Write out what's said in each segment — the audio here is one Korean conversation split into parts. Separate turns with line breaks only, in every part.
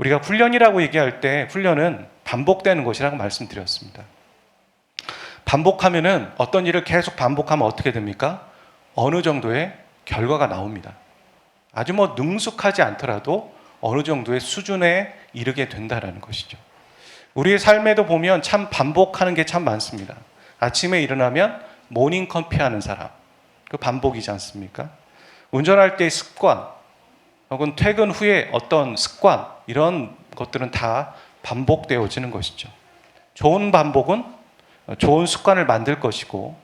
우리가 훈련이라고 얘기할 때 훈련은 반복되는 것이라고 말씀드렸습니다. 반복하면은 어떤 일을 계속 반복하면 어떻게 됩니까? 어느 정도의 결과가 나옵니다. 아주 능숙하지 않더라도 어느 정도의 수준에 이르게 된다라는 것이죠. 우리의 삶에도 보면 참 반복하는 게 참 많습니다. 아침에 일어나면 모닝 커피 하는 사람, 그 반복이지 않습니까? 운전할 때의 습관, 혹은 퇴근 후에 어떤 습관, 이런 것들은 다 반복되어지는 것이죠. 좋은 반복은 좋은 습관을 만들 것이고,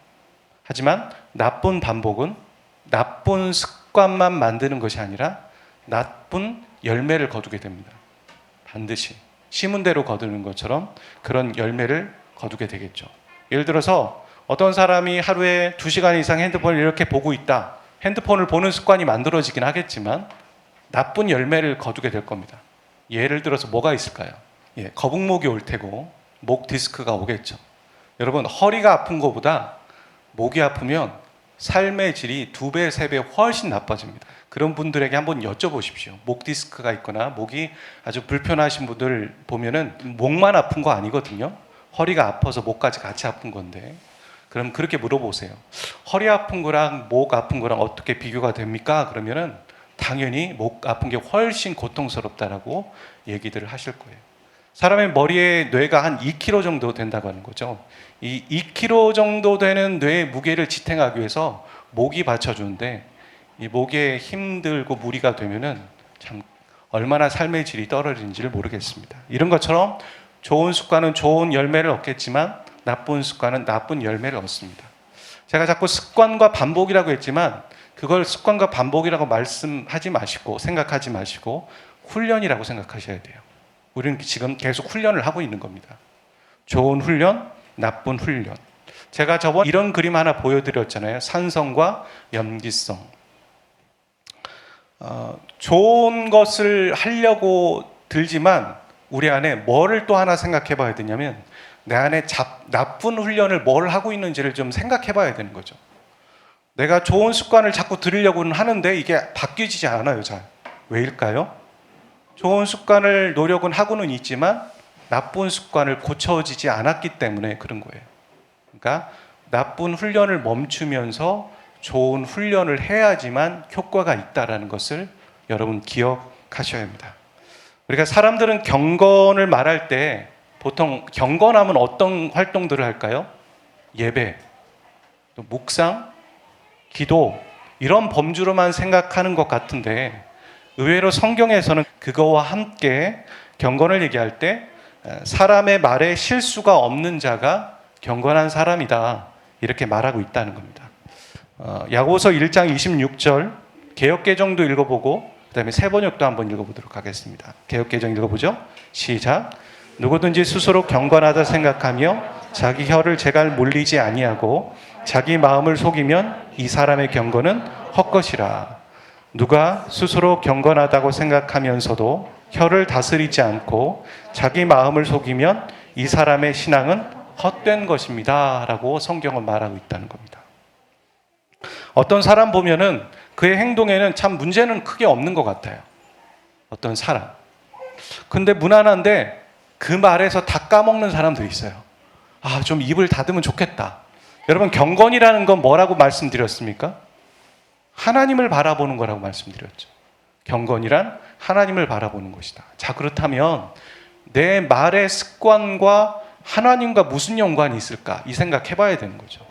하지만 나쁜 반복은 나쁜 습관만 만드는 것이 아니라 나쁜 열매를 거두게 됩니다. 반드시 심은 대로 거두는 것처럼 그런 열매를 거두게 되겠죠. 예를 들어서 어떤 사람이 하루에 2시간 이상 핸드폰을 이렇게 보고 있다. 핸드폰을 보는 습관이 만들어지긴 하겠지만 나쁜 열매를 거두게 될 겁니다. 예를 들어서 뭐가 있을까요? 거북목이 올 테고 목 디스크가 오겠죠. 여러분, 허리가 아픈 것보다 목이 아프면 삶의 질이 2배, 3배 훨씬 나빠집니다. 그런 분들에게 한번 여쭤보십시오. 목 디스크가 있거나 목이 아주 불편하신 분들 보면은 목만 아픈 거 아니거든요. 허리가 아파서 목까지 같이 아픈 건데, 그럼 그렇게 물어보세요. 허리 아픈 거랑 목 아픈 거랑 어떻게 비교가 됩니까? 그러면은 당연히 목 아픈 게 훨씬 고통스럽다라고 얘기들을 하실 거예요. 사람의 머리에 뇌가 한 2kg 정도 된다고 하는 거죠. 이 2kg 정도 되는 뇌의 무게를 지탱하기 위해서 목이 받쳐주는데, 이 목에 힘들고 무리가 되면은 참 얼마나 삶의 질이 떨어지는지를 모르겠습니다. 이런 것처럼 좋은 습관은 좋은 열매를 얻겠지만 나쁜 습관은 나쁜 열매를 얻습니다. 제가 자꾸 습관과 반복이라고 했지만 그걸 습관과 반복이라고 말씀하지 마시고 생각하지 마시고 훈련이라고 생각하셔야 돼요. 우리는 지금 계속 훈련을 하고 있는 겁니다. 좋은 훈련, 나쁜 훈련. 제가 저번 이런 그림 하나 보여드렸잖아요. 산성과 염기성. 좋은 것을 하려고 들지만 우리 안에 뭐를 또 하나 생각해 봐야 되냐면 내 안에 나쁜 훈련을 뭘 하고 있는지를 좀 생각해 봐야 되는 거죠. 내가 좋은 습관을 자꾸 들이려고는 하는데 이게 바뀌지 않아요, 잘. 왜일까요? 좋은 습관을 노력은 하고는 있지만 나쁜 습관을 고쳐지지 않았기 때문에 그런 거예요. 그러니까 나쁜 훈련을 멈추면서 좋은 훈련을 해야지만 효과가 있다는 것을 여러분 기억하셔야 합니다. 우리가 사람들은 경건을 말할 때 보통 경건하면 어떤 활동들을 할까요? 예배, 또 묵상, 기도, 이런 범주로만 생각하는 것 같은데 의외로 성경에서는 그거와 함께 경건을 얘기할 때 사람의 말에 실수가 없는 자가 경건한 사람이다, 이렇게 말하고 있다는 겁니다. 야고보서 1장 26절 개역개정도 읽어보고 그 다음에 세번역도 한번 읽어보도록 하겠습니다. 개역개정 읽어보죠. 시작. 누구든지 스스로 경건하다 생각하며 자기 혀를 제갈 물리지 아니하고 자기 마음을 속이면 이 사람의 경건은 헛것이라. 누가 스스로 경건하다고 생각하면서도 혀를 다스리지 않고 자기 마음을 속이면 이 사람의 신앙은 헛된 것입니다 라고 성경은 말하고 있다는 겁니다. 어떤 사람 보면은 그의 행동에는 참 문제는 크게 없는 것 같아요. 어떤 사람. 근데 무난한데 그 말에서 다 까먹는 사람도 있어요. 좀 입을 닫으면 좋겠다. 여러분, 경건이라는 건 뭐라고 말씀드렸습니까? 하나님을 바라보는 거라고 말씀드렸죠. 경건이란 하나님을 바라보는 것이다. 자, 그렇다면 내 말의 습관과 하나님과 무슨 연관이 있을까? 이 생각 해봐야 되는 거죠.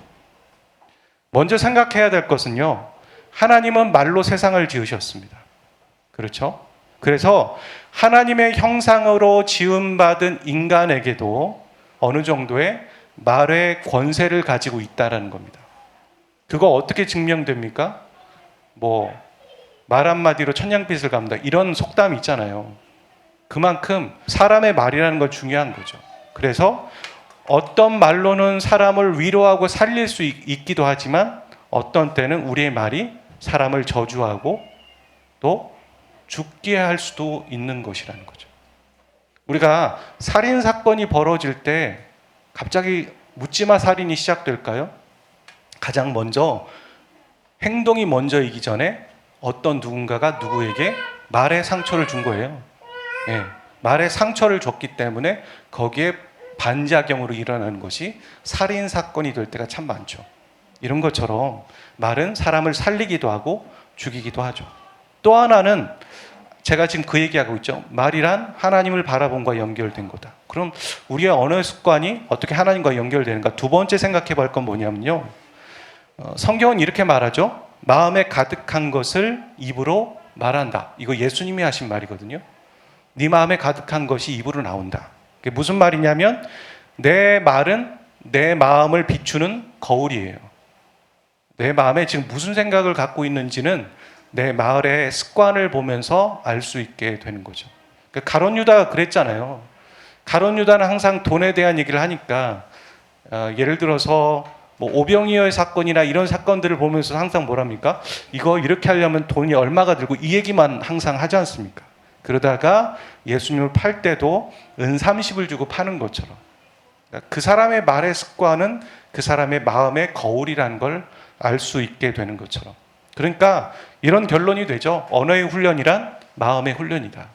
먼저 생각해야 될 것은요, 하나님은 말로 세상을 지으셨습니다. 그렇죠? 그래서 하나님의 형상으로 지음받은 인간에게도 어느 정도의 말의 권세를 가지고 있다는 겁니다. 그거 어떻게 증명됩니까? 말 한마디로 천냥빚을 갚는다, 이런 속담이 있잖아요. 그만큼 사람의 말이라는 건 중요한 거죠. 그래서 어떤 말로는 사람을 위로하고 살릴 수 있기도 하지만 어떤 때는 우리의 말이 사람을 저주하고 또 죽게 할 수도 있는 것이라는 거죠. 우리가 살인 사건이 벌어질 때 갑자기 묻지마 살인이 시작될까요? 가장 먼저 행동이 먼저이기 전에 어떤 누군가가 누구에게 말의 상처를 준 거예요. 말에 상처를 줬기 때문에 거기에 반작용으로 일어나는 것이 살인 사건이 될 때가 참 많죠. 이런 것처럼 말은 사람을 살리기도 하고 죽이기도 하죠. 또 하나는 제가 지금 그 얘기하고 있죠. 말이란 하나님을 바라봄과 연결된 거다. 그럼 우리의 언어 습관이 어떻게 하나님과 연결되는가? 두 번째 생각해 볼 건 뭐냐면요. 성경은 이렇게 말하죠. 마음에 가득한 것을 입으로 말한다. 이거 예수님이 하신 말이거든요. 네 마음에 가득한 것이 입으로 나온다. 그게 무슨 말이냐면 내 말은 내 마음을 비추는 거울이에요. 내 마음에 지금 무슨 생각을 갖고 있는지는 내 말의 습관을 보면서 알 수 있게 되는 거죠. 그러니까 가룟 유다가 그랬잖아요. 가룟 유다는 항상 돈에 대한 얘기를 하니까 예를 들어서 뭐 오병이어의 사건이나 이런 사건들을 보면서 항상 뭐랍니까? 이거 이렇게 하려면 돈이 얼마가 들고 이 얘기만 항상 하지 않습니까? 그러다가 예수님을 팔 때도 은 30을 주고 파는 것처럼 그러니까 그 사람의 말의 습관은 그 사람의 마음의 거울이라는 걸 알 수 있게 되는 것처럼 그러니까 이런 결론이 되죠. 언어의 훈련이란 마음의 훈련이다.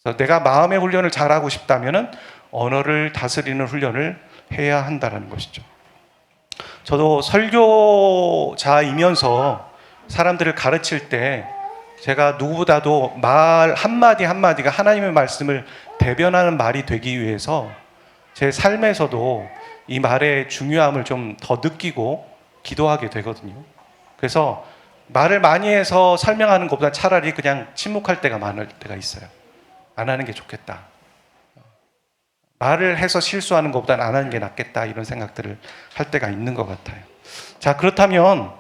그래서 내가 마음의 훈련을 잘하고 싶다면 언어를 다스리는 훈련을 해야 한다는 것이죠. 저도 설교자이면서 사람들을 가르칠 때 제가 누구보다도 말 한마디 한마디가 하나님의 말씀을 대변하는 말이 되기 위해서 제 삶에서도 이 말의 중요함을 좀 더 느끼고 기도하게 되거든요. 그래서 말을 많이 해서 설명하는 것보다 차라리 그냥 침묵할 때가 많을 때가 있어요. 안 하는 게 좋겠다. 말을 해서 실수하는 것보다는 안 하는 게 낫겠다 이런 생각들을 할 때가 있는 것 같아요. 자, 그렇다면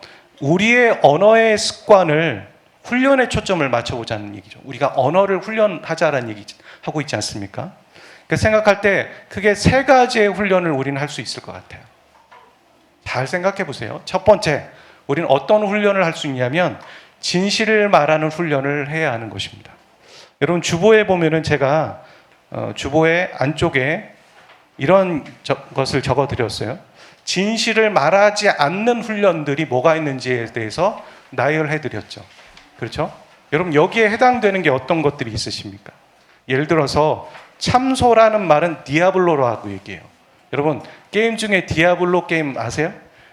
우리의 언어의 습관을 훈련에 초점을 맞춰보자는 얘기죠. 우리가 언어를 훈련하자라는 얘기 하고 있지 않습니까? 그 생각할 때 크게 세 가지의 훈련을 우리는 할 수 있을 것 같아요. 잘 생각해 보세요. 첫 번째, 우리는 어떤 훈련을 할 수 있냐면 진실을 말하는 훈련을 해야 하는 것입니다. 여러분 주보에 보면은 제가 주보의 안쪽에 이런 것을 적어드렸어요. 진실을 말하지 않는 훈련들이 뭐가 있는지에 대해서 나열해드렸죠. 그렇죠? 여러분 여기에 해당되는 게 어떤 것들이 있으십니까? 예를 들어서 참소라는 말은 디아블로라고 얘기해요. 여러분 게임 중에 디아블로 게임 아세요?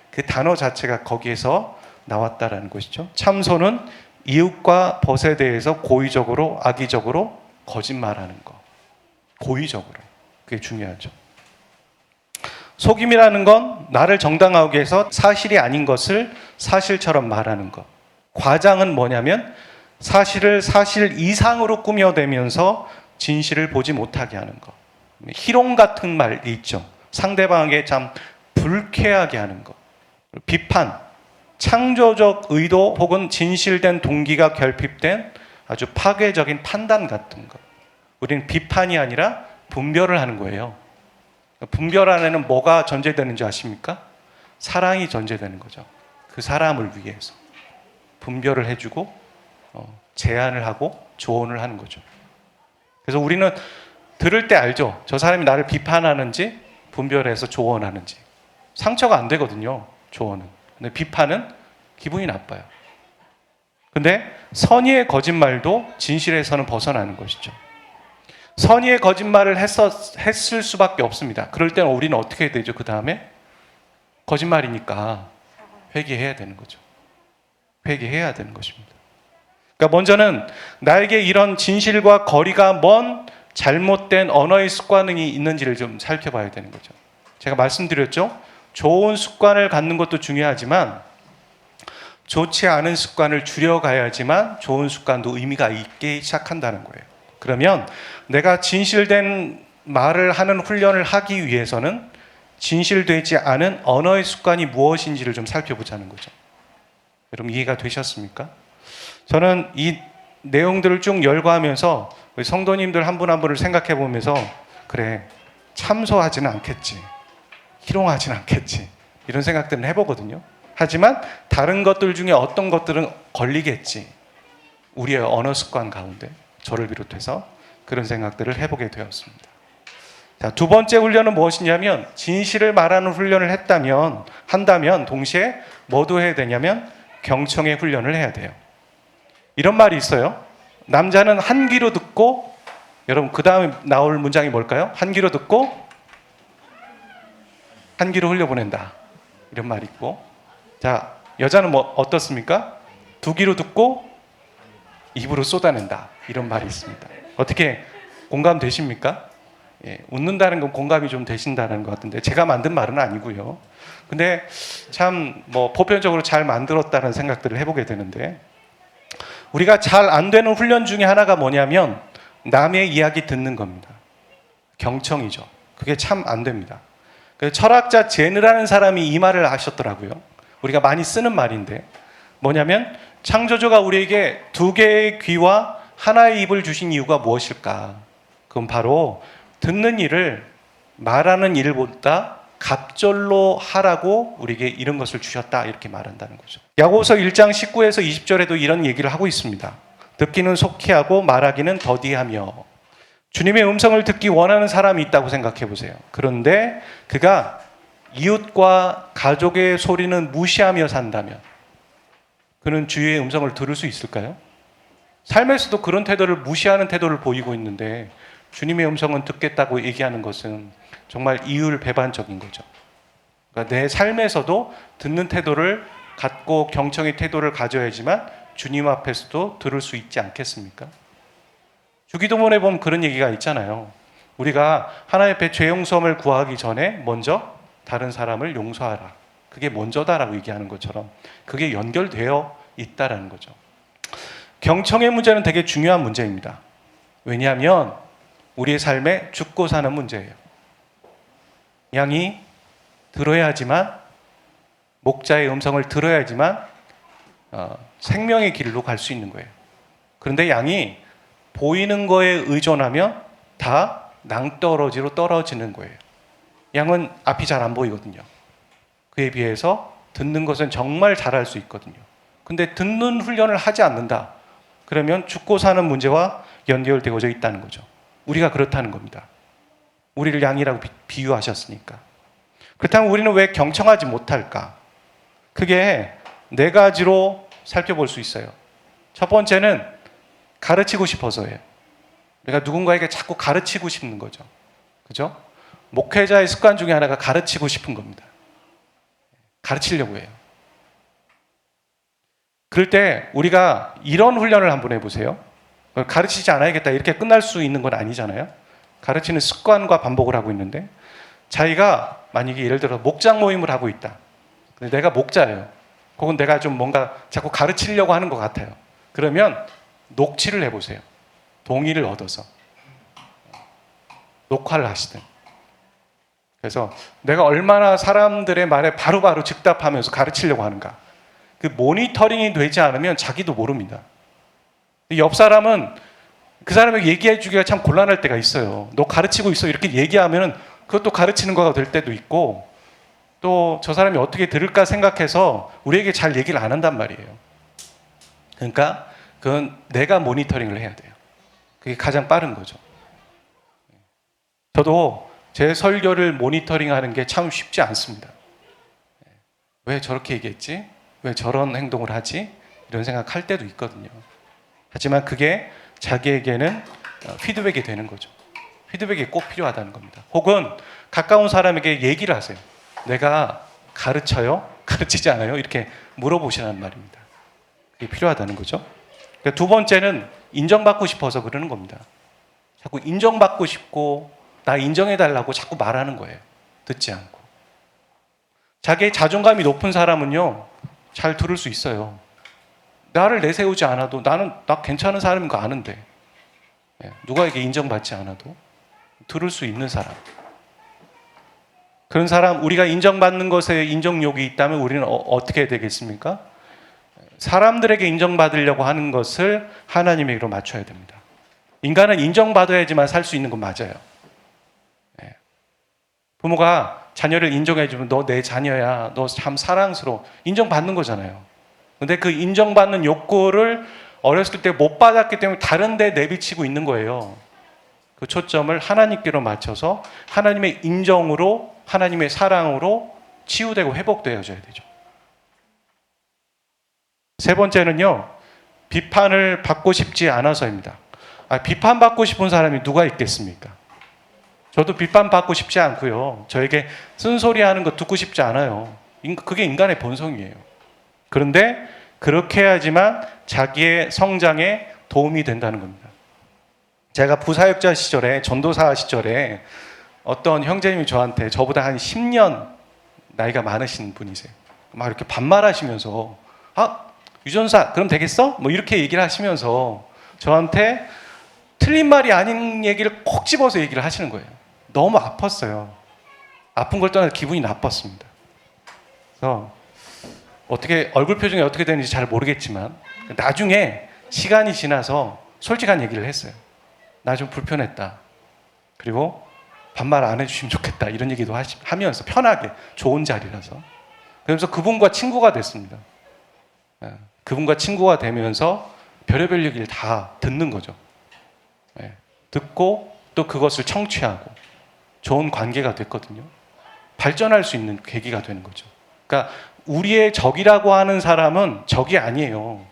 그 단어 자체가 거기에서 나왔다라는 것이죠. 참소는 이웃과 벗에 대해서 고의적으로 악의적으로 거짓말하는 거. 고의적으로. 그게 중요하죠. 속임이라는 건 나를 정당하게 해서 사실이 아닌 것을 사실처럼 말하는 것. 과장은 뭐냐면 사실을 사실 이상으로 꾸며대면서 진실을 보지 못하게 하는 것. 희롱 같은 말이 있죠. 상대방에게 참 불쾌하게 하는 것. 비판, 창조적 의도 혹은 진실된 동기가 결핍된 아주 파괴적인 판단 같은 것. 우리는 비판이 아니라 분별을 하는 거예요. 분별 안에는 뭐가 전제되는지 아십니까? 사랑이 전제되는 거죠. 그 사람을 위해서 분별을 해주고 제안을 하고 조언을 하는 거죠. 그래서 우리는 들을 때 알죠. 저 사람이 나를 비판하는지 분별해서 조언하는지. 상처가 안 되거든요. 조언은. 근데 비판은 기분이 나빠요. 근데 선의의 거짓말도 진실에서는 벗어나는 것이죠. 선의의 거짓말을 했을 수밖에 없습니다. 그럴 때는 우리는 어떻게 해야 되죠? 그 다음에 거짓말이니까 회개해야 되는 거죠. 회개해야 되는 것입니다. 그러니까 먼저는 나에게 이런 진실과 거리가 먼 잘못된 언어의 습관이 있는지를 좀 살펴봐야 되는 거죠. 제가 말씀드렸죠? 좋은 습관을 갖는 것도 중요하지만 좋지 않은 습관을 줄여가야지만 좋은 습관도 의미가 있게 시작한다는 거예요. 그러면 내가 진실된 말을 하는 훈련을 하기 위해서는 진실되지 않은 언어의 습관이 무엇인지를 좀 살펴보자는 거죠. 여러분 이해가 되셨습니까? 저는 이 내용들을 쭉 열거하면서 우리 성도님들 한 분 한 분을 생각해 보면서 그래 참소하지는 않겠지, 희롱하지는 않겠지 이런 생각들은 해보거든요. 하지만 다른 것들 중에 어떤 것들은 걸리겠지. 우리의 언어 습관 가운데 저를 비롯해서 그런 생각들을 해보게 되었습니다. 자, 두 번째 훈련은 무엇이냐면 진실을 말하는 훈련을 한다면 동시에 뭐도 해야 되냐면 경청의 훈련을 해야 돼요. 이런 말이 있어요. 남자는 한 귀로 듣고 여러분 그 다음에 나올 문장이 뭘까요? 한 귀로 듣고 한 귀로 흘려보낸다. 이런 말이 있고, 자, 여자는 뭐 어떻습니까? 두 귀로 듣고 입으로 쏟아낸다. 이런 말이 있습니다. 어떻게 공감되십니까? 예, 웃는다는 건 공감이 좀 되신다는 것 같은데, 제가 만든 말은 아니고요. 근데 참 뭐 보편적으로 잘 만들었다는 생각들을 해보게 되는데, 우리가 잘 안 되는 훈련 중에 하나가 뭐냐면 남의 이야기 듣는 겁니다. 경청이죠. 그게 참 안 됩니다. 철학자 제느라는 사람이 이 말을 하셨더라고요. 우리가 많이 쓰는 말인데 뭐냐면, 창조주가 우리에게 두 개의 귀와 하나의 입을 주신 이유가 무엇일까? 그건 바로 듣는 일을 말하는 일보다 갑절로 하라고 우리에게 이런 것을 주셨다, 이렇게 말한다는 거죠. 야고보서 1장 19에서 20절에도 이런 얘기를 하고 있습니다. 듣기는 속히 하고 말하기는 더디하며. 주님의 음성을 듣기 원하는 사람이 있다고 생각해 보세요. 그런데 그가 이웃과 가족의 소리는 무시하며 산다면 그는 주의 음성을 들을 수 있을까요? 삶에서도 그런 태도를 무시하는 태도를 보이고 있는데 주님의 음성은 듣겠다고 얘기하는 것은 정말 이율배반적인 거죠. 그러니까 내 삶에서도 듣는 태도를 갖고 경청의 태도를 가져야지만 주님 앞에서도 들을 수 있지 않겠습니까? 주기도문에 보면 그런 얘기가 있잖아요. 우리가 하나님 앞에 죄 용서함을 구하기 전에 먼저 다른 사람을 용서하라. 그게 먼저다라고 얘기하는 것처럼 그게 연결되어 있다라는 거죠. 경청의 문제는 되게 중요한 문제입니다. 왜냐하면 우리의 삶에 죽고 사는 문제예요. 양이 들어야지만, 목자의 음성을 들어야지만 생명의 길로 갈 수 있는 거예요. 그런데 양이 보이는 거에 의존하면 다 낭떠러지로 떨어지는 거예요. 양은 앞이 잘 안 보이거든요. 그에 비해서 듣는 것은 정말 잘할 수 있거든요. 근데 듣는 훈련을 하지 않는다. 그러면 죽고 사는 문제와 연결되어져 있다는 거죠. 우리가 그렇다는 겁니다. 우리를 양이라고 비유하셨으니까. 그렇다면 우리는 왜 경청하지 못할까? 그게 네 가지로 살펴볼 수 있어요. 첫 번째는 가르치고 싶어서예요. 우리가 누군가에게 자꾸 가르치고 싶는 거죠. 그죠? 목회자의 습관 중에 하나가 가르치고 싶은 겁니다. 가르치려고 해요. 그럴 때 우리가 이런 훈련을 한번 해보세요. 가르치지 않아야겠다 이렇게 끝날 수 있는 건 아니잖아요. 가르치는 습관과 반복을 하고 있는데, 자기가 만약에 예를 들어 목장 모임을 하고 있다. 근데 내가 목자예요. 혹은 내가 좀 뭔가 자꾸 가르치려고 하는 것 같아요. 그러면 녹취를 해보세요. 동의를 얻어서 녹화를 하시든. 그래서 내가 얼마나 사람들의 말에 바로바로 즉답하면서 가르치려고 하는가. 그 모니터링이 되지 않으면 자기도 모릅니다. 옆 사람은 그 사람에게 얘기해 주기가 참 곤란할 때가 있어요. 너 가르치고 있어 이렇게 얘기하면 그것도 가르치는 거가 될 때도 있고, 또 저 사람이 어떻게 들을까 생각해서 우리에게 잘 얘기를 안 한단 말이에요. 그러니까 그건 내가 모니터링을 해야 돼요. 그게 가장 빠른 거죠. 저도 제 설교를 모니터링하는 게 참 쉽지 않습니다. 왜 저렇게 얘기했지? 왜 저런 행동을 하지? 이런 생각할 때도 있거든요. 하지만 그게 자기에게는 피드백이 되는 거죠. 피드백이 꼭 필요하다는 겁니다. 혹은 가까운 사람에게 얘기를 하세요. 내가 가르쳐요? 가르치지 않아요? 이렇게 물어보시라는 말입니다. 그게 필요하다는 거죠. 그러니까 두 번째는 인정받고 싶어서 그러는 겁니다. 자꾸 인정받고 싶고 나 인정해달라고 자꾸 말하는 거예요. 듣지 않고. 자기의 자존감이 높은 사람은요, 잘 들을 수 있어요. 나를 내세우지 않아도 나 괜찮은 사람인 거 아는데, 누가에게 인정받지 않아도 들을 수 있는 사람. 그런 사람, 우리가 인정받는 것에 인정욕이 있다면 우리는 어떻게 해야 되겠습니까? 사람들에게 인정받으려고 하는 것을 하나님에게로 맞춰야 됩니다. 인간은 인정받아야지만 살 수 있는 건 맞아요. 부모가 자녀를 인정해주면 너 내 자녀야, 너 참 사랑스러워, 인정받는 거잖아요. 근데 그 인정받는 욕구를 어렸을 때 못 받았기 때문에 다른 데 내비치고 있는 거예요. 그 초점을 하나님께로 맞춰서 하나님의 인정으로, 하나님의 사랑으로 치유되고 회복되어져야 되죠. 세 번째는요, 비판을 받고 싶지 않아서입니다. 비판받고 싶은 사람이 누가 있겠습니까? 저도 비판받고 싶지 않고요. 저에게 쓴소리 하는 거 듣고 싶지 않아요. 그게 인간의 본성이에요. 그런데 그렇게 해야지만 자기의 성장에 도움이 된다는 겁니다. 제가 부사역자 시절에, 전도사 시절에 어떤 형제님이 저한테, 저보다 한 10년 나이가 많으신 분이세요. 막 이렇게 반말하시면서 유전사 그럼 되겠어? 뭐 이렇게 얘기를 하시면서 저한테 틀린 말이 아닌 얘기를 콕 집어서 얘기를 하시는 거예요. 너무 아팠어요. 아픈 걸 떠나서 기분이 나빴습니다. 그래서 어떻게 얼굴 표정이 어떻게 되는지 잘 모르겠지만 나중에 시간이 지나서 솔직한 얘기를 했어요. 나 좀 불편했다. 그리고 반말 안 해주시면 좋겠다. 이런 얘기도 하면서 편하게, 좋은 자리라서. 그러면서 그분과 친구가 됐습니다. 그분과 친구가 되면서 별의별 얘기를 다 듣는 거죠. 듣고 또 그것을 청취하고 좋은 관계가 됐거든요. 발전할 수 있는 계기가 되는 거죠. 그러니까 우리의 적이라고 하는 사람은 적이 아니에요.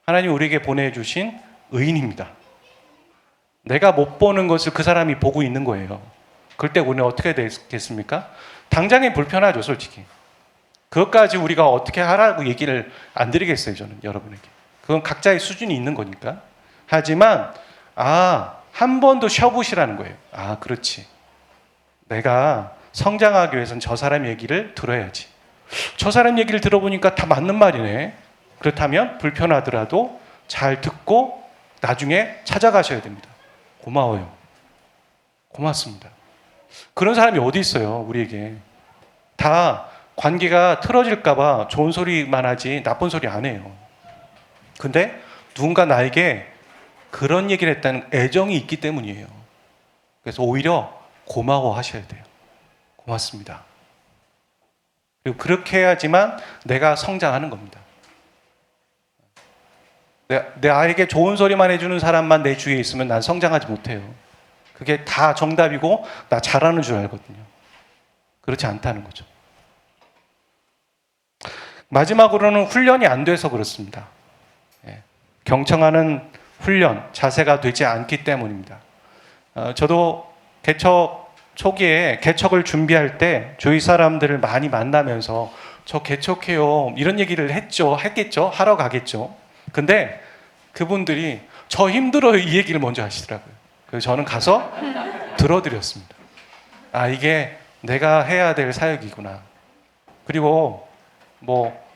하나님 우리에게 보내주신 의인입니다. 내가 못 보는 것을 그 사람이 보고 있는 거예요. 그럴 때 우리는 어떻게 되겠습니까? 당장에 불편하죠, 솔직히. 그것까지 우리가 어떻게 하라고 얘기를 안 드리겠어요, 저는 여러분에게. 그건 각자의 수준이 있는 거니까. 하지만 한 번 더 쉬어보시라는 거예요. 그렇지. 내가 성장하기 위해서는 저 사람 얘기를 들어야지. 저 사람 얘기를 들어보니까 다 맞는 말이네. 그렇다면 불편하더라도 잘 듣고 나중에 찾아가셔야 됩니다. 고마워요. 고맙습니다. 그런 사람이 어디 있어요, 우리에게. 다 관계가 틀어질까봐 좋은 소리만 하지 나쁜 소리 안 해요. 근데 누군가 나에게 그런 얘기를 했다는 애정이 있기 때문이에요. 그래서 오히려 고마워 하셔야 돼요. 고맙습니다. 그리고 그렇게 해야지만 내가 성장하는 겁니다. 나에게 좋은 소리만 해주는 사람만 내 주위에 있으면 난 성장하지 못해요. 그게 다 정답이고 나 잘하는 줄 알거든요. 그렇지 않다는 거죠. 마지막으로는 훈련이 안 돼서 그렇습니다. 경청하는 훈련, 자세가 되지 않기 때문입니다. 저도 개척 초기에 개척을 준비할 때 주위 사람들을 많이 만나면서 저 개척해요 이런 얘기를 했겠죠. 하러 가겠죠. 근데 그분들이 저 힘들어요 이 얘기를 먼저 하시더라고요. 그래서 저는 가서 들어드렸습니다. 이게 내가 해야 될 사역이구나. 그리고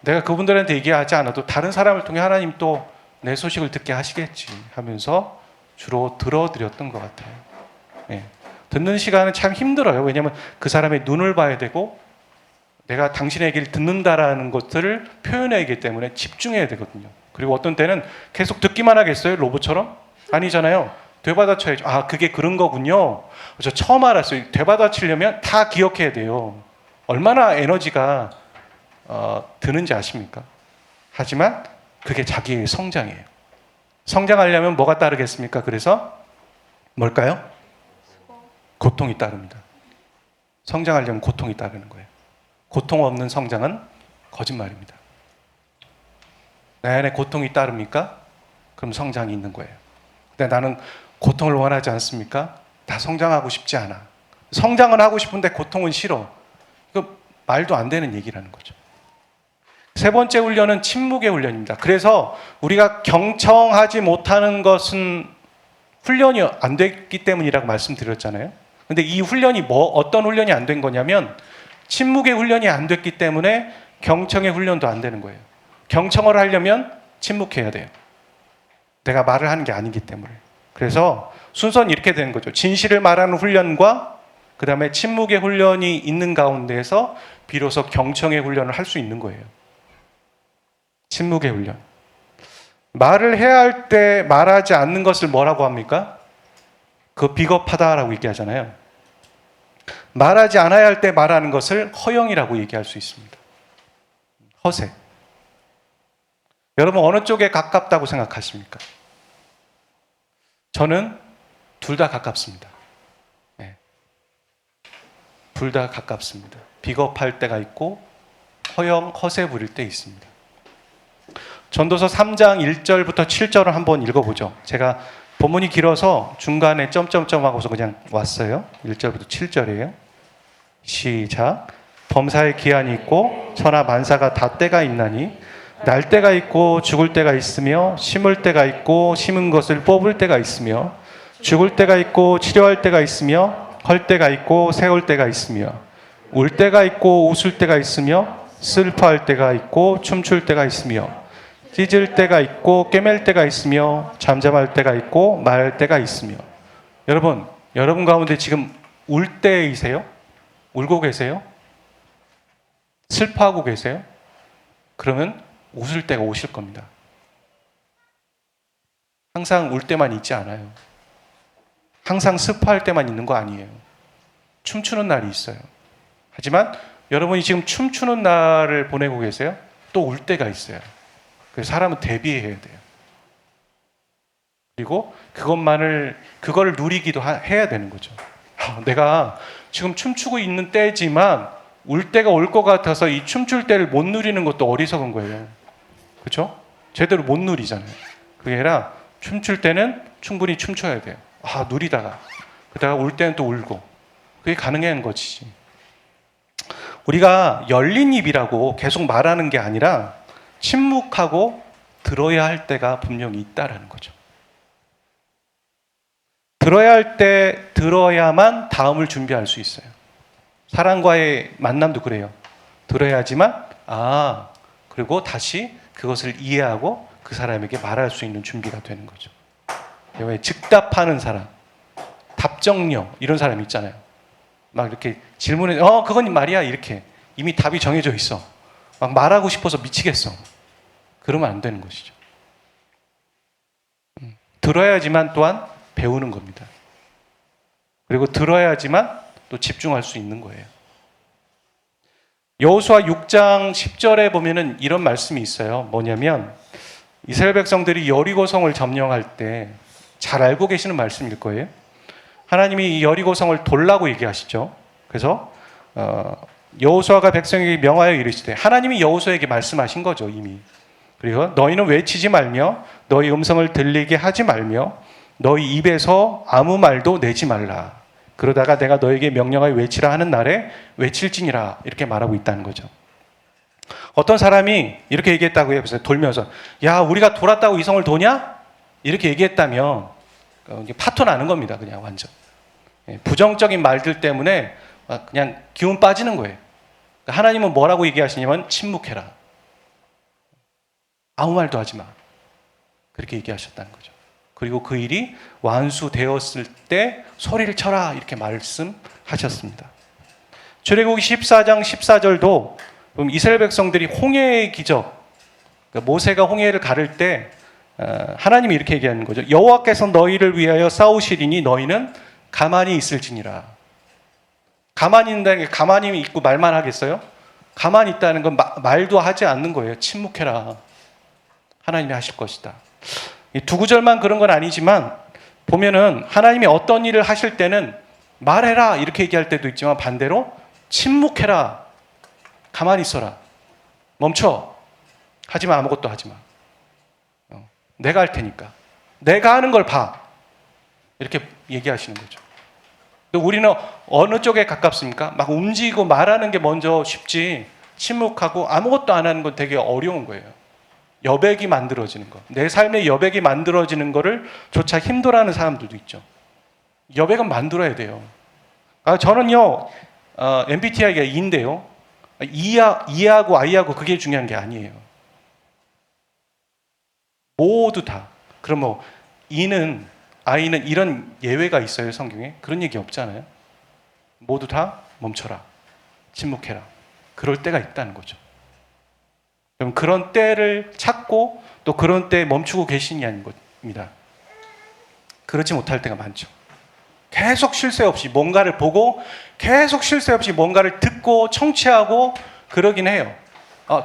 내가 그분들한테 얘기하지 않아도 다른 사람을 통해 하나님 또 내 소식을 듣게 하시겠지 하면서 주로 들어드렸던 것 같아요. 듣는 시간은 참 힘들어요. 왜냐하면 그 사람의 눈을 봐야 되고 내가 당신의 얘기를 듣는다라는 것들을 표현해야 하기 때문에 집중해야 되거든요. 그리고 어떤 때는 계속 듣기만 하겠어요? 로봇처럼? 아니잖아요. 되받아쳐야죠. 그게 그런 거군요. 저 처음 알았어요. 되받아치려면 다 기억해야 돼요. 얼마나 에너지가 드는지 아십니까? 하지만 그게 자기의 성장이에요. 성장하려면 뭐가 따르겠습니까? 그래서 뭘까요? 고통이 따릅니다. 성장하려면 고통이 따르는 거예요. 고통 없는 성장은 거짓말입니다. 내 안에 고통이 따릅니까? 그럼 성장이 있는 거예요. 근데 나는 고통을 원하지 않습니까? 나 성장하고 싶지 않아. 성장은 하고 싶은데 고통은 싫어. 이거 말도 안 되는 얘기라는 거죠. 세 번째 훈련은 침묵의 훈련입니다. 그래서 우리가 경청하지 못하는 것은 훈련이 안 됐기 때문이라고 말씀드렸잖아요. 근데 이 훈련이 어떤 훈련이 안 된 거냐면 침묵의 훈련이 안 됐기 때문에 경청의 훈련도 안 되는 거예요. 경청을 하려면 침묵해야 돼요. 내가 말을 하는 게 아니기 때문에. 그래서 순서는 이렇게 되는 거죠. 진실을 말하는 훈련과 그 다음에 침묵의 훈련이 있는 가운데에서 비로소 경청의 훈련을 할 수 있는 거예요. 침묵의 훈련. 말을 해야 할 때 말하지 않는 것을 뭐라고 합니까? 그거 비겁하다라고 얘기하잖아요. 말하지 않아야 할 때 말하는 것을 허영이라고 얘기할 수 있습니다. 허세. 여러분 어느 쪽에 가깝다고 생각하십니까? 저는 둘 다 가깝습니다. 둘 다 가깝습니다. 비겁할 때가 있고 허세 부릴 때 있습니다. 전도서 3장 1절부터 7절을 한번 읽어보죠. 제가 본문이 길어서 중간에 점점점 하고서 그냥 왔어요. 1절부터 7절이에요. 시작. 범사에 기한이 있고 천하 만사가 다 때가 있나니 날 때가 있고 죽을 때가 있으며 심을 때가 있고 심은 것을 뽑을 때가 있으며 죽을 때가 있고 치료할 때가 있으며 헐 때가 있고 세울 때가 있으며 울 때가 있고 웃을 때가 있으며 슬퍼할 때가 있고 춤출 때가 있으며 찢을 때가 있고 꿰맬 때가 있으며 잠잠할 때가 있고 말할 때가 있으며. 여러분 가운데 지금 울 때이세요? 울고 계세요? 슬퍼하고 계세요? 그러면 웃을 때가 오실 겁니다. 항상 울 때만 있지 않아요. 항상 슬퍼할 때만 있는 거 아니에요. 춤추는 날이 있어요. 하지만 여러분이 지금 춤추는 날을 보내고 계세요? 또 울 때가 있어요. 그래서 사람은 대비해야 돼요. 그리고 그걸 누리기도 해야 되는 거죠. 내가 지금 춤추고 있는 때지만 울 때가 올 것 같아서 이 춤출 때를 못 누리는 것도 어리석은 거예요. 그렇죠? 제대로 못 누리잖아요. 그게 아니라 춤출 때는 충분히 춤춰야 돼요. 누리다가 그러다가 울 때는 또 울고. 그게 가능한 거지. 우리가 열린 입이라고 계속 말하는 게 아니라 침묵하고 들어야 할 때가 분명히 있다라는 거죠. 들어야 할 때 들어야만 다음을 준비할 수 있어요. 사람과의 만남도 그래요. 들어야지만 그리고 다시 그것을 이해하고 그 사람에게 말할 수 있는 준비가 되는 거죠. 왜 즉답하는 사람, 답정녀 이런 사람 있잖아요. 막 이렇게 질문해, 그건 말이야 이렇게 이미 답이 정해져 있어. 막 말하고 싶어서 미치겠어. 그러면 안 되는 것이죠. 들어야지만 또한 배우는 겁니다. 그리고 들어야지만 또 집중할 수 있는 거예요. 여호수아 6장 10절에 보면은 이런 말씀이 있어요. 뭐냐면 이스라엘 백성들이 여리고성을 점령할 때 잘 알고 계시는 말씀일 거예요. 하나님이 이 여리고성을 돌라고 얘기하시죠. 그래서 여호수아가 백성에게 명하여 이르시되, 하나님이 여호수아에게 말씀하신 거죠 이미. 그리고 너희는 외치지 말며 너희 음성을 들리게 하지 말며 너희 입에서 아무 말도 내지 말라. 그러다가 내가 너에게 명령하여 외치라 하는 날에 외칠지니라. 이렇게 말하고 있다는 거죠. 어떤 사람이 이렇게 얘기했다고 해요. 돌면서 야 우리가 돌았다고 이 성을 도냐? 이렇게 얘기했다면 파토 나는 겁니다. 그냥 완전 부정적인 말들 때문에 그냥 기운 빠지는 거예요. 하나님은 뭐라고 얘기하시냐면 침묵해라. 아무 말도 하지 마. 그렇게 얘기하셨다는 거죠. 그리고 그 일이 완수되었을 때 소리를 쳐라 이렇게 말씀하셨습니다. 출애굽기 14장 14절도 이스라엘 백성들이 홍해의 기적, 모세가 홍해를 가를 때 하나님이 이렇게 얘기하는 거죠. 여호와께서 너희를 위하여 싸우시리니 너희는 가만히 있을지니라. 가만히 있다는 게 가만히 있고 말만 하겠어요? 가만히 있다는 건 말도 하지 않는 거예요. 침묵해라. 하나님이 하실 것이다. 이 두 구절만 그런 건 아니지만 보면은 하나님이 어떤 일을 하실 때는 말해라 이렇게 얘기할 때도 있지만 반대로 침묵해라. 가만히 있어라. 멈춰. 하지마. 아무것도 하지마. 내가 할 테니까. 내가 하는 걸 봐. 이렇게 얘기하시는 거죠. 우리는 어느 쪽에 가깝습니까? 막 움직이고 말하는 게 먼저 쉽지 침묵하고 아무것도 안 하는 건 되게 어려운 거예요. 여백이 만들어지는 거. 내 삶에 여백이 만들어지는 거를 조차 힘들어하는 사람들도 있죠. 여백은 만들어야 돼요. 저는요, MBTI가 E인데요. E하고 I하고 그게 중요한 게 아니에요. 모두 다. 그럼 뭐 E는 I는 이런 예외가 있어요 성경에? 그런 얘기 없잖아요. 모두 다 멈춰라. 침묵해라. 그럴 때가 있다는 거죠. 그럼 그런 때를 찾고 또 그런 때에 멈추고 계시냐는 겁니다. 그렇지 못할 때가 많죠. 계속 쉴 새 없이 뭔가를 보고 계속 쉴 새 없이 뭔가를 듣고 청취하고 그러긴 해요.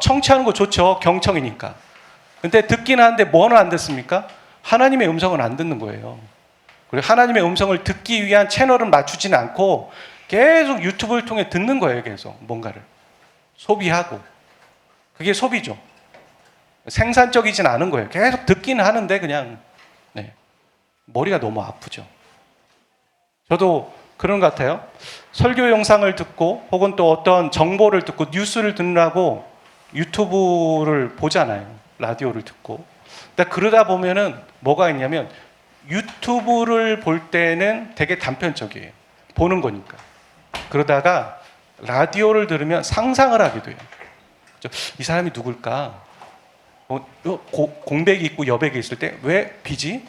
청취하는 거 좋죠. 경청이니까. 근데 듣긴 하는데 뭐는 안 듣습니까? 하나님의 음성은 안 듣는 거예요. 그리고 하나님의 음성을 듣기 위한 채널을 맞추지는 않고 계속 유튜브를 통해 듣는 거예요. 계속 뭔가를 소비하고. 그게 소비죠. 생산적이진 않은 거예요. 계속 듣기는 하는데 그냥 머리가 너무 아프죠. 저도 그런 것 같아요. 설교 영상을 듣고 혹은 또 어떤 정보를 듣고 뉴스를 듣느라고 유튜브를 보잖아요. 라디오를 듣고. 근데 그러다 보면은 뭐가 있냐면 유튜브를 볼 때는 되게 단편적이에요. 보는 거니까. 그러다가 라디오를 들으면 상상을 하게 돼요. 이 사람이 누굴까? 공백이 있고 여백이 있을 때 왜 비지?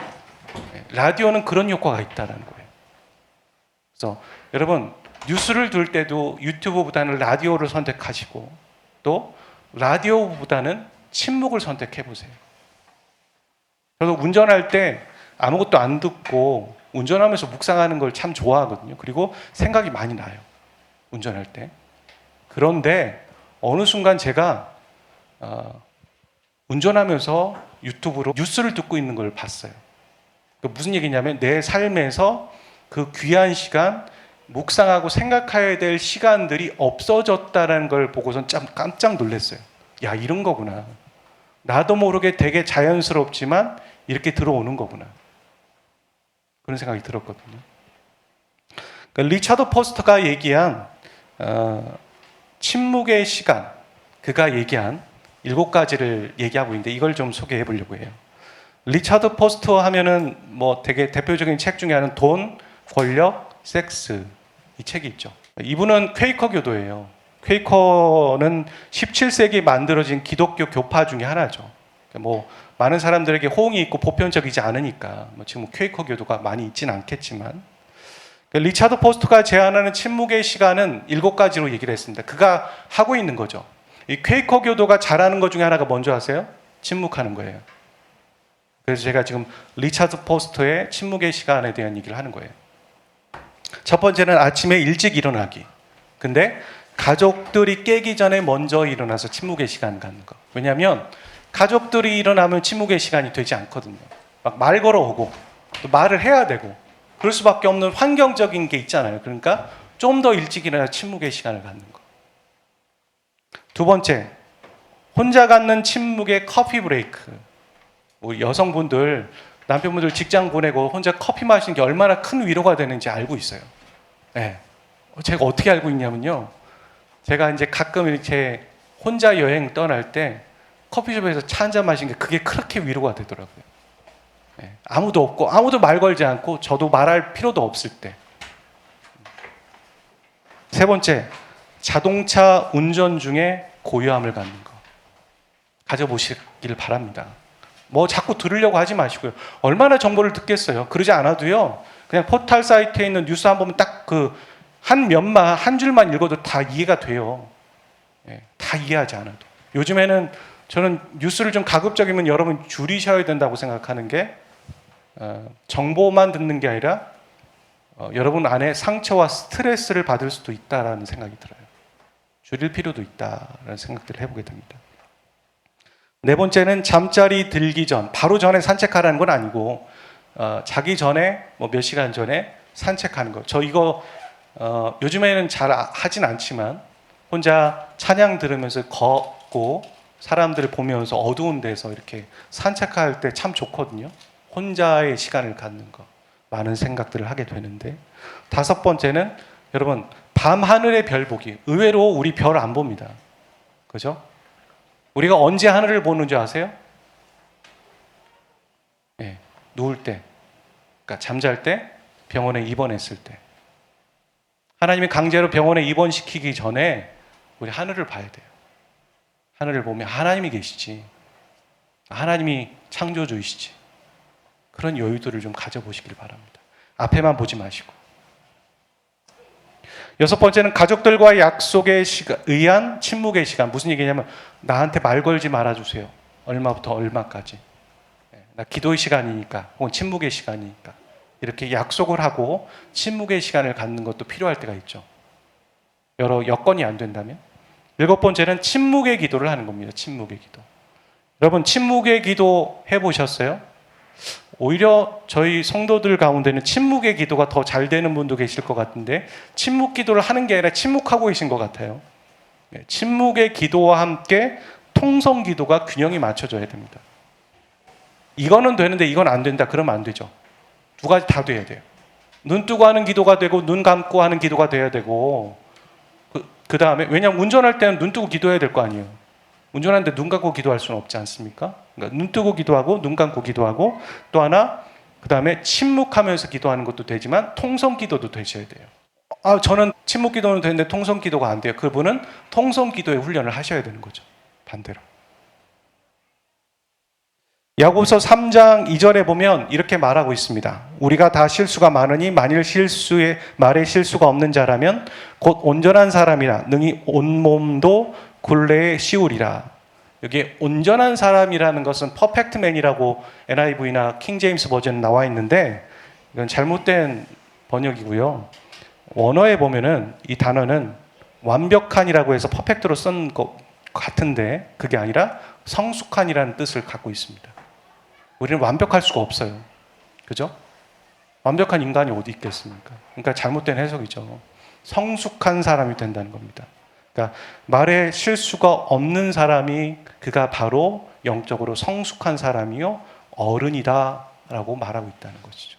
라디오는 그런 효과가 있다는 거예요. 그래서 여러분 뉴스를 들을 때도 유튜브보다는 라디오를 선택하시고 또 라디오보다는 침묵을 선택해 보세요. 저도 운전할 때 아무것도 안 듣고 운전하면서 묵상하는 걸 참 좋아하거든요. 그리고 생각이 많이 나요. 운전할 때. 그런데 어느 순간 제가 운전하면서 유튜브로 뉴스를 듣고 있는 걸 봤어요. 무슨 얘기냐면 내 삶에서 그 귀한 시간, 묵상하고 생각해야 될 시간들이 없어졌다는 걸 보고선 참 깜짝 놀랐어요. 야, 이런 거구나. 나도 모르게 되게 자연스럽지만 이렇게 들어오는 거구나. 그런 생각이 들었거든요. 그러니까 리차드 포스터가 얘기한 침묵의 시간, 그가 얘기한 7가지를 얘기하고 있는데 이걸 좀 소개해 보려고 해요. 리차드 포스터 하면은 뭐 되게 대표적인 책 중에 하나는 돈, 권력, 섹스 이 책이 있죠. 이분은 퀘이커 교도예요. 퀘이커는 17세기에 만들어진 기독교 교파 중에 하나죠. 뭐 많은 사람들에게 호응이 있고 보편적이지 않으니까 뭐 지금 퀘이커 교도가 많이 있지는 않겠지만 리차드 포스터가 제안하는 침묵의 시간은 7가지로 얘기를 했습니다. 그가 하고 있는 거죠. 이 퀘이커 교도가 잘하는 것 중에 하나가 뭔지 아세요? 침묵하는 거예요. 그래서 제가 지금 리차드 포스터의 침묵의 시간에 대한 얘기를 하는 거예요. 첫 번째는 아침에 일찍 일어나기. 근데 가족들이 깨기 전에 먼저 일어나서 침묵의 시간 갖는 거. 왜냐하면 가족들이 일어나면 침묵의 시간이 되지 않거든요. 막 말 걸어오고 또 말을 해야 되고 그럴 수밖에 없는 환경적인 게 있잖아요. 그러니까 좀 더 일찍 일어나 침묵의 시간을 갖는 거. 두 번째, 혼자 갖는 침묵의 커피 브레이크. 우리 여성분들, 남편분들 직장 보내고 혼자 커피 마시는 게 얼마나 큰 위로가 되는지 알고 있어요. 네. 제가 어떻게 알고 있냐면요. 제가 이제 가끔 이렇게 혼자 여행 떠날 때 커피숍에서 차 한잔 마시는 게 그게 그렇게 위로가 되더라고요. 네. 아무도 없고, 아무도 말 걸지 않고, 저도 말할 필요도 없을 때. 세 번째, 자동차 운전 중에 고요함을 갖는 거. 가져보시길 바랍니다. 뭐 자꾸 들으려고 하지 마시고요. 얼마나 정보를 듣겠어요. 그러지 않아도요. 그냥 포털 사이트에 있는 뉴스 한 번 딱 그 한 면만 한 줄만 읽어도 다 이해가 돼요. 예, 다 이해하지 않아도. 요즘에는 저는 뉴스를 좀 가급적이면 여러분 줄이셔야 된다고 생각하는 게 정보만 듣는 게 아니라 여러분 안에 상처와 스트레스를 받을 수도 있다라는 생각이 들어요. 줄일 필요도 있다라는 생각들을 해보게 됩니다. 네 번째는 잠자리 들기 전, 바로 전에 산책하라는 건 아니고 자기 전에 뭐 몇 시간 전에 산책하는 거. 저 이거 요즘에는 잘 하진 않지만 혼자 찬양 들으면서 걷고 사람들을 보면서 어두운 데서 이렇게 산책할 때 참 좋거든요. 혼자의 시간을 갖는 거. 많은 생각들을 하게 되는데 다섯 번째는 여러분 밤 하늘의 별 보기. 의외로 우리 별 안 봅니다. 그죠? 우리가 언제 하늘을 보는 줄 아세요? 네, 누울 때, 그러니까 잠잘 때, 병원에 입원했을 때. 하나님이 강제로 병원에 입원시키기 전에 우리 하늘을 봐야 돼요. 하늘을 보면 하나님이 계시지. 하나님이 창조주이시지. 그런 여유들을 좀 가져보시길 바랍니다. 앞에만 보지 마시고. 여섯 번째는 가족들과의 약속에 의한 침묵의 시간. 무슨 얘기냐면 나한테 말 걸지 말아주세요. 얼마부터 얼마까지. 나 기도의 시간이니까 혹은 침묵의 시간이니까. 이렇게 약속을 하고 침묵의 시간을 갖는 것도 필요할 때가 있죠. 여러 여건이 안 된다면. 일곱 번째는 침묵의 기도를 하는 겁니다. 침묵의 기도. 여러분 침묵의 기도 해보셨어요? 오히려 저희 성도들 가운데는 침묵의 기도가 더 잘 되는 분도 계실 것 같은데 침묵 기도를 하는 게 아니라 침묵하고 계신 것 같아요. 침묵의 기도와 함께 통성 기도가 균형이 맞춰져야 됩니다. 이거는 되는데 이건 안 된다. 그러면 안 되죠. 두 가지 다 돼야 돼요. 눈 뜨고 하는 기도가 되고 눈 감고 하는 기도가 돼야 되고 그 다음에 왜냐하면 운전할 때는 눈 뜨고 기도해야 될 거 아니에요. 운전하는데 눈 감고 기도할 수는 없지 않습니까? 그러니까 눈 뜨고 기도하고 눈 감고 기도하고 또 하나 그 다음에 침묵하면서 기도하는 것도 되지만 통성 기도도 되셔야 돼요. 저는 침묵 기도는 되는데 통성 기도가 안 돼요. 그분은 통성 기도의 훈련을 하셔야 되는 거죠. 반대로. 야고보서 3장 2절에 보면 이렇게 말하고 있습니다. 우리가 다 실수가 많으니 만일 말에 실수가 없는 자라면 곧 온전한 사람이라 능히 온몸도 굴레에 씌우리라. 여기 온전한 사람이라는 것은 퍼펙트 맨이라고 NIV나 킹제임스 버전에 나와 있는데 이건 잘못된 번역이고요. 원어에 보면은 이 단어는 완벽한이라고 해서 퍼펙트로 쓴 것 같은데 그게 아니라 성숙한이라는 뜻을 갖고 있습니다. 우리는 완벽할 수가 없어요. 그죠? 완벽한 인간이 어디 있겠습니까? 그러니까 잘못된 해석이죠. 성숙한 사람이 된다는 겁니다. 그러니까 말에 실수가 없는 사람이 그가 바로 영적으로 성숙한 사람이요 어른이다라고 말하고 있다는 것이죠.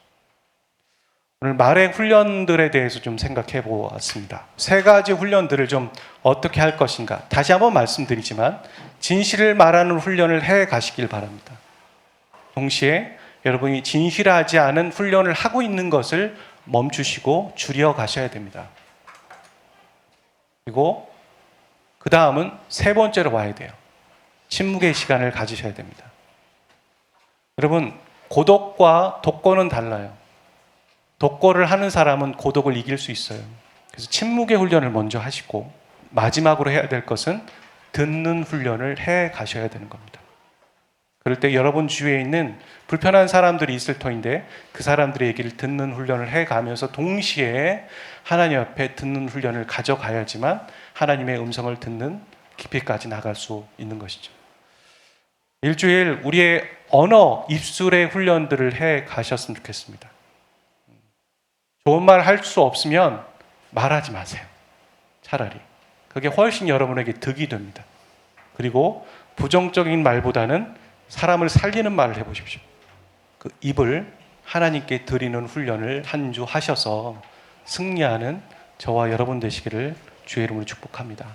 오늘 말의 훈련들에 대해서 좀 생각해 보았습니다. 세 가지 훈련들을 좀 어떻게 할 것인가. 다시 한번 말씀드리지만 진실을 말하는 훈련을 해 가시길 바랍니다. 동시에 여러분이 진실하지 않은 훈련을 하고 있는 것을 멈추시고 줄여 가셔야 됩니다. 그리고 그 다음은 세 번째로 와야 돼요. 침묵의 시간을 가지셔야 됩니다. 여러분, 고독과 독거는 달라요. 독거를 하는 사람은 고독을 이길 수 있어요. 그래서 침묵의 훈련을 먼저 하시고 마지막으로 해야 될 것은 듣는 훈련을 해 가셔야 되는 겁니다. 그럴 때 여러분 주위에 있는 불편한 사람들이 있을 터인데 그 사람들의 얘기를 듣는 훈련을 해가면서 동시에 하나님 앞에 듣는 훈련을 가져가야지만 하나님의 음성을 듣는 깊이까지 나갈 수 있는 것이죠. 일주일 우리의 언어, 입술의 훈련들을 해 가셨으면 좋겠습니다. 좋은 말 할 수 없으면 말하지 마세요. 차라리. 그게 훨씬 여러분에게 득이 됩니다. 그리고 부정적인 말보다는 사람을 살리는 말을 해보십시오. 그 입을 하나님께 드리는 훈련을 한 주 하셔서 승리하는 저와 여러분 되시기를 주의 이름으로 축복합니다.